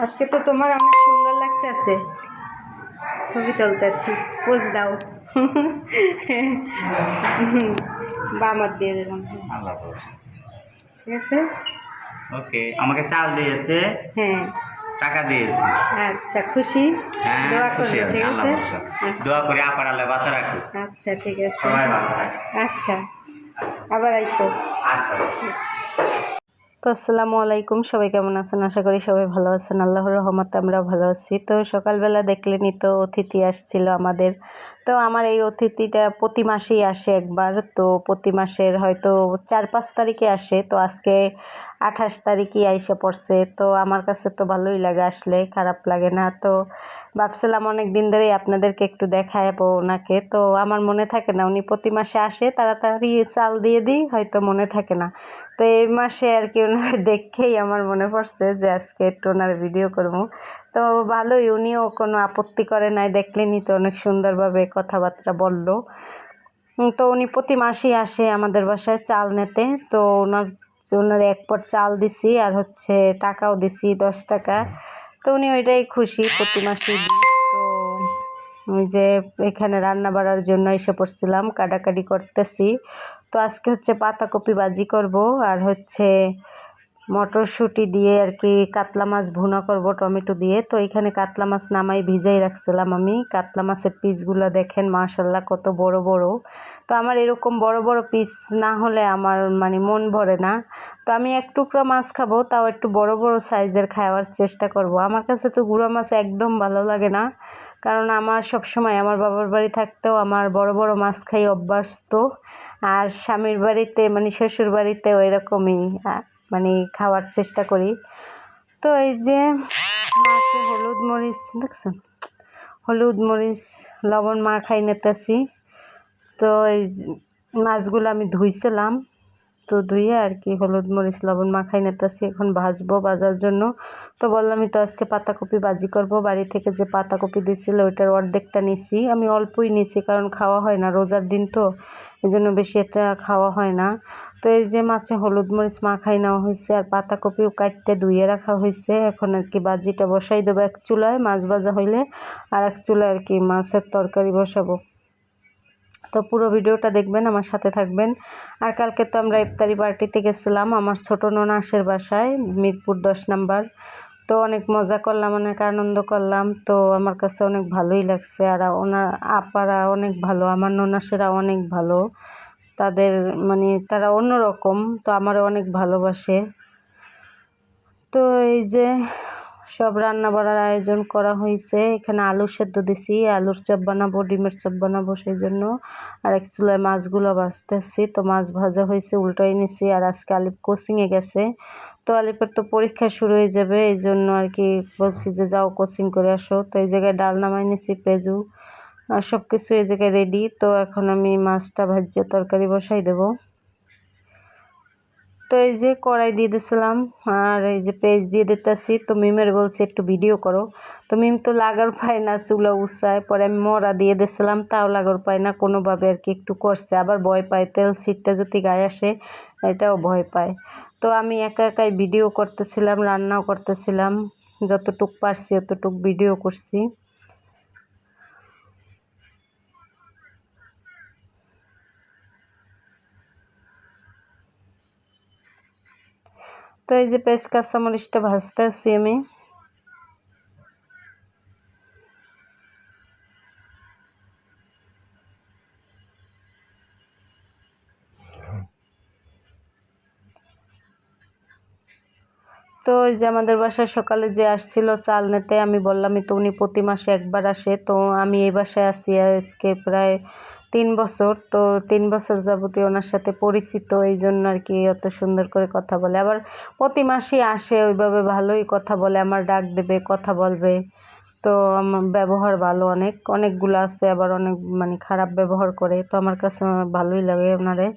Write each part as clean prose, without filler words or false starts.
আজকে তো তোমার অনেক সুন্দর লাগতেছে, ছবি তুলতেছি, পোজ দাও। বামাত দিয়ে দিলাম, ঠিক আছে। ওকে, আমাকে চাল দিয়েছে, হ্যাঁ টাকা দিয়েছে। আচ্ছা, খুশি? হ্যাঁ, দোয়া খুশি করবে, আমি, ঠিক আল্লাহ আছে। ভরসা। দোয়া করি আপার আল্লাহ বাঁচা রাখুক। আচ্ছা ঠিক আছে, সবাই ভালো থাকে। আচ্ছা আবার আইসো। আচ্ছা। তো আসসালামু আলাইকুম, সবাই কেমন আছেন? আশা করি সবাই ভালো আছেন, আল্লাহর রহমতে আমরাও ভালো আছি। তো সকালবেলা দেখলেনই তো অতিথি আসছিল আমাদের। তো আমার এই অতিথিটা প্রতি মাসেই আসে একবার, তো প্রতি মাসের হয়তো 4-5 তারিখে আসে। তো আজকে 28 তারিখই আইসা পড়ছে। তো আমার কাছে তো ভালোই লাগে, আসলে খারাপ লাগে না। তো ভাবছিলাম অনেক দিন ধরেই আপনাদেরকে একটু দেখাবো ওনাকে, তো আমার মনে থাকে না, উনি প্রতি মাসে আসে, তাড়াতাড়ি চাল দিয়ে দিই, হয়তো মনে থাকে না। তো এই মাসে আর কি ওনার দেখেই আমার মনে পড়ছে যে আজকে একটু ওনার ভিডিও করবো। তো ভালোই, উনিও কোনো আপত্তি করে নাই, দেখলেনি তো অনেক সুন্দরভাবে কথাবার্তা বললো। তো উনি প্রতি মাসেই আসে আমাদের বাসায় চাল নিতে। তো ওনার এক পট চাল দিছি, আর হচ্ছে টাকাও দিছি 10 টাকা। তো উনি ওইটাই খুশি, প্রতি মাসেই দিই। তো ওই যে এখানে রান্না বাড়ার জন্য এসে পড়ছিলাম, কাটাকাটি করতেছি। তো আজকে হচ্ছে পাতাকপি ভাজি করব, আর হচ্ছে মটরশুঁটি দিয়ে আর কি কাতলা মাছ ভুনা করব টমেটো দিয়ে। তো এখানে কাতলা মাছ নামাই ভিজাই রাখছিলাম আমি। কাতলা মাছের পিসগুলো দেখেন মাশাল্লাহ কত বড় বড়। তো আমার এরকম বড় বড় পিস না হলে আমার মানে মন ভরে না। তো আমি এক টুকরো মাছ খাবো, তাও একটু বড় বড় সাইজের খাওয়ার চেষ্টা করব। আমার কাছে তো গুঁড়ো মাছ একদম ভালো লাগে না, কারণ আমার সবসময় আমার বাবার বাড়ি থাকতেও আমার বড় বড় মাছ খাই অভ্যাস। তো আর স্বামীর বাড়িতে মানে শ্বশুর বাড়িতে ওই রকমই মানে খাওয়ার চেষ্টা করি। তো এই যে মাছে হলুদ মরিচ দেখছেন, হলুদ মরিচ লবণ মাখাই নিতেছি। তো এই মাছগুলো আমি ধুইছিলাম, তো ধুইয়ে আর কি হলুদ মরিচ লবণ মাখাই নিতেছি, এখন ভাজবো বাজার জন্য। তো বললামই তো আজকে পাতাকপি ভাজি করব। বাড়ি থেকে যে পাতাকপি দিয়েছিল ওইটার অর্ধেকটা নিছি, আমি অল্পই নিছি, কারণ খাওয়া হয় না, রোজার দিন তো, এই জন্য বেশি একটা খাওয়া হয় না। তো এই যে মাছে হলুদ মরিচ মাখাই নেওয়া হয়েছে, আর পাতাকপিও কাটতে ধুয়ে রাখা হয়েছে। এখন আর কি ভাজিটা বসাই দেবো এক চুলায়, মাছ ভাজা হইলে, আর এক চুলায় আর কি মাছের তরকারি বসাবো। তো পুরো ভিডিওটা দেখবেন, আমার সাথে থাকবেন। আর কালকে তো আমরা ইফতারি পার্টিতে গেছিলাম আমার ছোট ননাসের বাসায়, মিরপুর 10 নাম্বার। তো অনেক মজা করলাম, অনেক আনন্দ করলাম। তো আমার কাছে অনেক ভালোই লাগছে, আর ওনার আপারা অনেক ভালো, আমার ননাসেরা অনেক ভালো। তাদের মানে তারা অন্যরকম, তো আমারও অনেক ভালোবাসে। তো এই যে সব রান্না বাড়ার আয়োজন করা হয়েছে। এখানে আলু সেদ্ধ দিছি, আলুর চপ বানাবো, ডিমের চপ বানাবো, সেই জন্য। আর এক চুলায় মাছগুলো ভাজতেছি। তো মাছ ভাজা হয়েছে, উল্টাই নিছি। আর আজকে আলিফ কোচিংয়ে গেছে, তো আলিফের তো পরীক্ষা শুরু হয়ে যাবে, এই জন্য আর কি বলছি যে যাও কোচিং করে আসো। তো এই জায়গায় ডাল নামাই নিছি, পেঁয়াজু আর সব কিছু এই জায়গায় রেডি। তো এখন আমি মাছটা ভাজিয়ে তরকারি বসাই দেবো। তো এই যে কড়াই দিয়ে দিছিলাম, আর এই যে পেঁয়াজ দিয়ে দিতেছি। তো মিমের বলছে একটু ভিডিও করো, তো মিম তো লাগার পায় না, চুলা উৎসায়, পরে আমি মরা দিয়ে দিছিলাম, তাও লাগার পায় না কোনোভাবে আর কি, একটু করছে, আবার ভয় পায় তেল ছিটটা যদি গায়ে আসে, এটাও ভয় পায়। তো আমি একা একাই ভিডিও করতেছিলাম, রান্নাও করতেছিলাম, যতটুক পারছি অতটুক ভিডিও করছি। তো এই যে পেঁয়াজ কাঁচামরিচটা ভাজতে আছি আমি। তো ওই যে আমাদের বাসায় সকালে যে আসছিল চাল নিতে, আমি বললামই তো উনি প্রতি মাসে একবার আসে। তো আমি এই বাসায় আছি আজকে প্রায় 3 বছর। তো 3 বছর যাবতীয় ওনার সাথে পরিচিত, এই জন্য আর কি অত সুন্দর করে কথা বলে। আবার প্রতি মাসেই আসে, ওইভাবে ভালোই কথা বলে, আমার ডাক দেবে, কথা বলবে। তো আমার ব্যবহার ভালো, অনেকগুলো আছে, আবার অনেক মানে খারাপ ব্যবহার করে। তো আমার কাছে ভালোই লাগে ওনারে।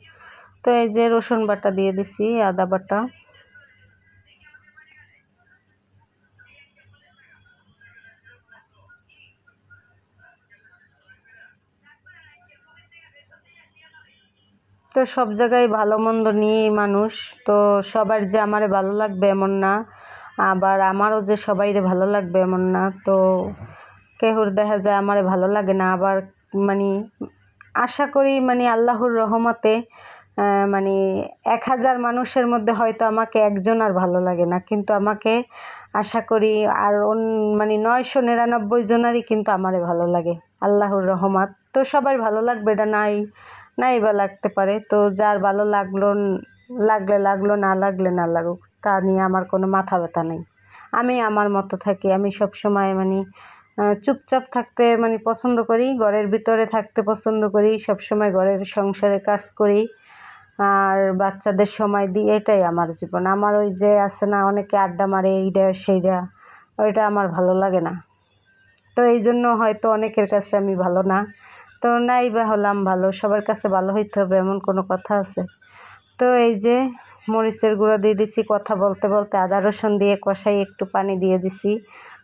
তো এই যে রসুন বাটা দিয়ে দিছি, আদা বাটা। তো সব জায়গায় ভালো মন্দ নিয়েই মানুষ, তো সবার যে আমারে ভালো লাগবে এমন না। আবার আমারও যে সবাইরে ভালো লাগবে এমন না। তো কেহুর দেখা যায় আমারে ভালো লাগে না, আবার মানে আশা করি মানে আল্লাহর রহমতে মানে 1000 মানুষের মধ্যে হয়তো আমাকে একজন আর ভালো লাগে না, কিন্তু আমাকে আশা করি আর মানে 999 জনেরই কিন্তু আমারে ভালো লাগে আল্লাহর রহমত। তো সবার ভালো লাগবে এটা নাই বা লাগতে পারে, তো যার ভালো লাগলে লাগলো, না লাগলে না লাগুক, তা নিয়ে আমার কোনো মাথা ব্যথা নেই। আমি আমার মতো থাকি। আমি সব সময় মানে চুপচাপ থাকতে মানে পছন্দ করি, ঘরের ভিতরে থাকতে পছন্দ করি, সব সময় ঘরের সংসারে কাজ করি আর বাচ্চাদের সময় দিই, এটাই আমার জীবন। আমার ওই যে আছে না অনেকে আড্ডা মারে এইটা সেইটা, ওইটা আমার ভালো লাগে না। তো এই জন্য হয়তো অনেকের কাছে আমি ভালো না, তো নাই বা হলাম ভালো, সবার কাছে ভালো হইতে হবে এমন কোনো কথা আছে? তো এই যে মরিচের গুঁড়ো দিয়ে দিছি, কথা বলতে বলতে আদা রসুন দিয়ে কষাই একটু পানি দিয়ে দিছি।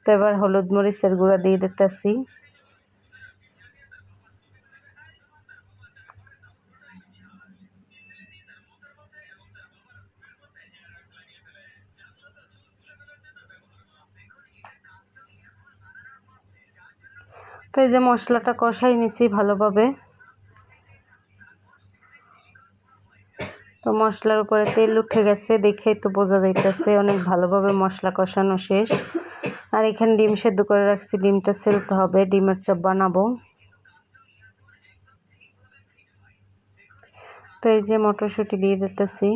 তো এবার হলুদ মরিচের গুঁড়ো দিয়ে দিতেছি। তো এই যে মশলাটা কষাই নিছি ভালোভাবে। তো মশলার উপরে তেল উঠে গেছে, দেখেই তো বোঝা যাইতেছে অনেক ভালোভাবে মশলা কষানো শেষ। আর এখানে ডিম সেদ্ধ করে রাখছি, ডিমটা সেলতে হবে, ডিমের চপ বানাবো। তো এই যে মটরশুঁটি দিয়ে দিতেছি।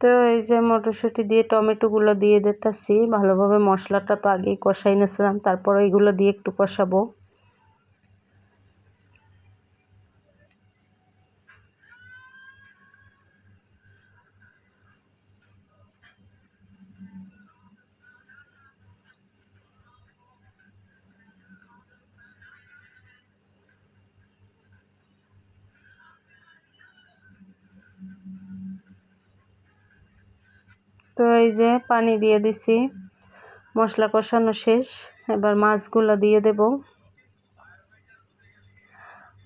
তো এই যে মটরশুঁটি দিয়ে টমেটোগুলো দিয়ে দিতেছি ভালোভাবে। মশলাটা তো আগেই কষাই নিয়েছিলাম, তারপর এইগুলো দিয়ে একটু কষাবো। তো এই যে পানি দিয়ে দিছি, মশলা কষানো শেষ, এবার মাছগুলো দিয়ে দেব।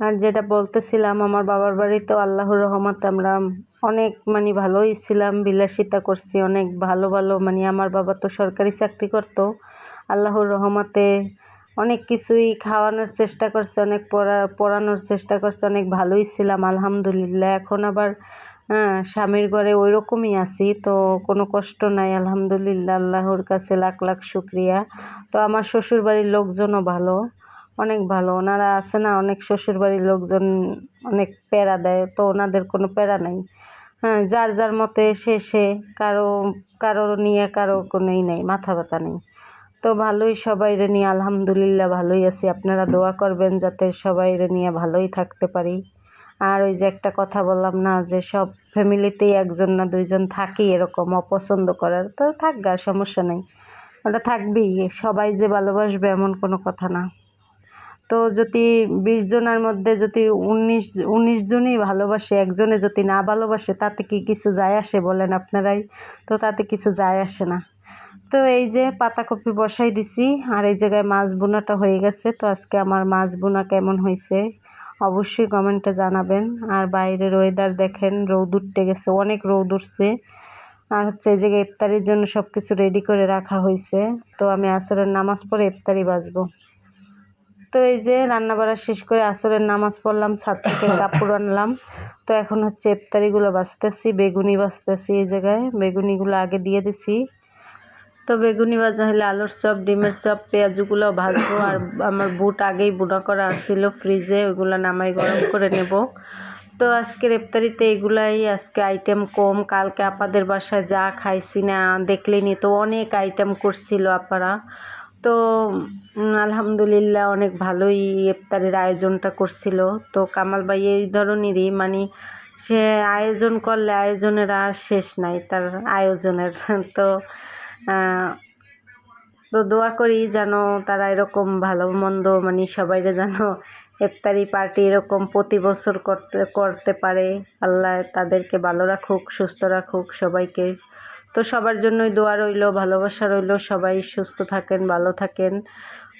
আর যেটা বলতেছিলাম, আমার বাবার বাড়িতেও আল্লাহর রহমতে আমরা অনেক মানে ভালোই ছিলাম, বিলাসিতা করছি অনেক ভালো ভালো, মানে আমার বাবা তো সরকারি চাকরি করতো, আল্লাহর রহমতে অনেক কিছুই খাওয়ানোর চেষ্টা করছে, অনেক পড়ানোর চেষ্টা করছে, অনেক ভালোই ছিলাম আলহামদুলিল্লাহ। এখন আবার স্বামীর ঘরে ওই রকমই আছি, তো কোনো কষ্ট নাই আলহামদুলিল্লাহ, আল্লাহর কাছে লাখ লাখ শুক্রিয়া। তো আমার শ্বশুর বাড়ির লোকজনও ভালো, অনেক ভালো। ওনারা আছে না, অনেক শ্বশুরবাড়ির লোকজন অনেক প্যারা দেয়, তো ওনাদের কোনো প্যারা নাই। যার যার মতে সে কারো কারো নিয়ে কারো কোনোই নেই, মাথা ব্যথা নেই। তো ভালোই সবাইরে নিয়ে আলহামদুলিল্লাহ ভালোই আছি। আপনারা দোয়া করবেন যাতে সবাইরে নিয়ে ভালোই থাকতে পারি। আর ওই যে একটা কথা বললাম না যে সব ফ্যামিলিতেই একজন না দুইজন থাকেই এরকম অপছন্দ করার, তো থাকবে, সমস্যা নেই, ওটা থাকবেই। সবাই যে ভালোবাসবে এমন কোনো কথা না। তো যদি 20 জনের মধ্যে যদি 19 জনই ভালোবাসে, একজনে যদি না ভালোবাসে, তাতে কি কিছু যায় আসে বলেন আপনারাই? তো তাতে কিছু যায় আসে না। তো এই যে পাতাকপি বসাই দিছি, আর এই জায়গায় মাছ বোনাটা হয়ে গেছে। তো আজকে আমার মাছ বোনা কেমন হয়েছে অবশ্যই কমেন্টে জানাবেন। আর বাইরের ওয়েদার দেখেন, রোদ উঠতে গেছে, অনেক রোদ উঠছে। আর হচ্ছে এই জায়গায় ইফতারির জন্য সব কিছু রেডি করে রাখা হয়েছে। তো আমি আসরের নামাজ পড়ে ইফতারি বাজবো। তো এই যে রান্না বাড়া শেষ করে আসরের নামাজ পড়লাম, ছাদ থেকে কাপড় আনলাম। তো এখন হচ্ছে ইফতারিগুলো বাছতেছি, বেগুনি বাছতেছি। এই জায়গায় বেগুনিগুলো আগে দিয়ে দিছি। তো বেগুনি ভাজা হলে আলুর চপ, ডিমের চপ, পেঁয়াজগুলো ভাজবো। আর আমার বুট আগেই বুনা করা ছিল ফ্রিজে, ওইগুলো নামাই গরম করে নেব। তো আজকের ইফতারিতে এগুলাই আজকে আইটেম কম। কালকে আপাদের বাসায় যা খাইছি না দেখলেনি, তো অনেক আইটেম করছিল আপারা। তো আলহামদুলিল্লাহ অনেক ভালোই ইফতারের আয়োজনটা করছিল। তো কামাল ভাই এই ধরনেরই, মানে সে আয়োজন করলে আয়োজনের আর শেষ নাই তার আয়োজনের। তো তো দোয়া করি যেন তারা এরকম ভালো মন্দ মানে সবাইরে যেন ইফতারি পার্টি এরকম প্রতি বছর করতে পারে। আল্লাহ তাদেরকে ভালো রাখুক, সুস্থ রাখুক সবাইকে। তো সবার জন্যই দোয়া রইলো, ভালোবাসা রইলো, সবাই সুস্থ থাকেন, ভালো থাকেন।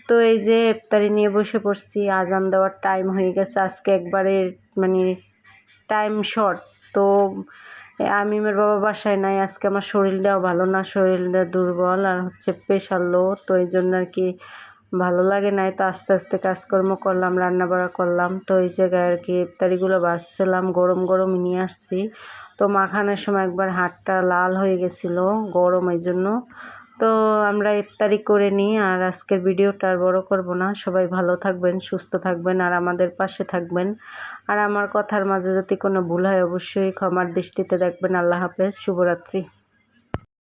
তো এই যে ইফতারি নিয়ে বসে পড়ছি, আজান দেওয়ার টাইম হয়ে গেছে। আজকে একবারে মানে টাইম শর্ট। তো আমিমের বাবা বাসায় নাই, আজকে আমার শরীরটাও ভালো না, শরীরটা দুর্বল আর হচ্ছে প্রেশার লো, তো এই জন্য আর কি ভালো লাগে নাই। তো আস্তে আস্তে কাজকর্ম করলাম, রান্না বাড়া করলাম। তো এই জায়গায় আর কি ইফতারিগুলো বাছছিলাম, গরম গরম নিয়ে আসছি। তো মাখানোর সময় একবার হাতটা লাল হয়ে গেছিলো গরম, এই জন্য। তো আমরা ইফতারি করে নিই, আর আজকের ভিডিওটা আর বড় করব না। সবাই ভালো থাকবেন, সুস্থ থাকবেন আর আমাদের পাশে থাকবেন। আর আমার কথার মাঝে যদি কোনো ভুল হয় অবশ্যই ক্ষমার দৃষ্টিতে দেখবেন। আল্লাহ হাফেজ, শুভরাত্রি।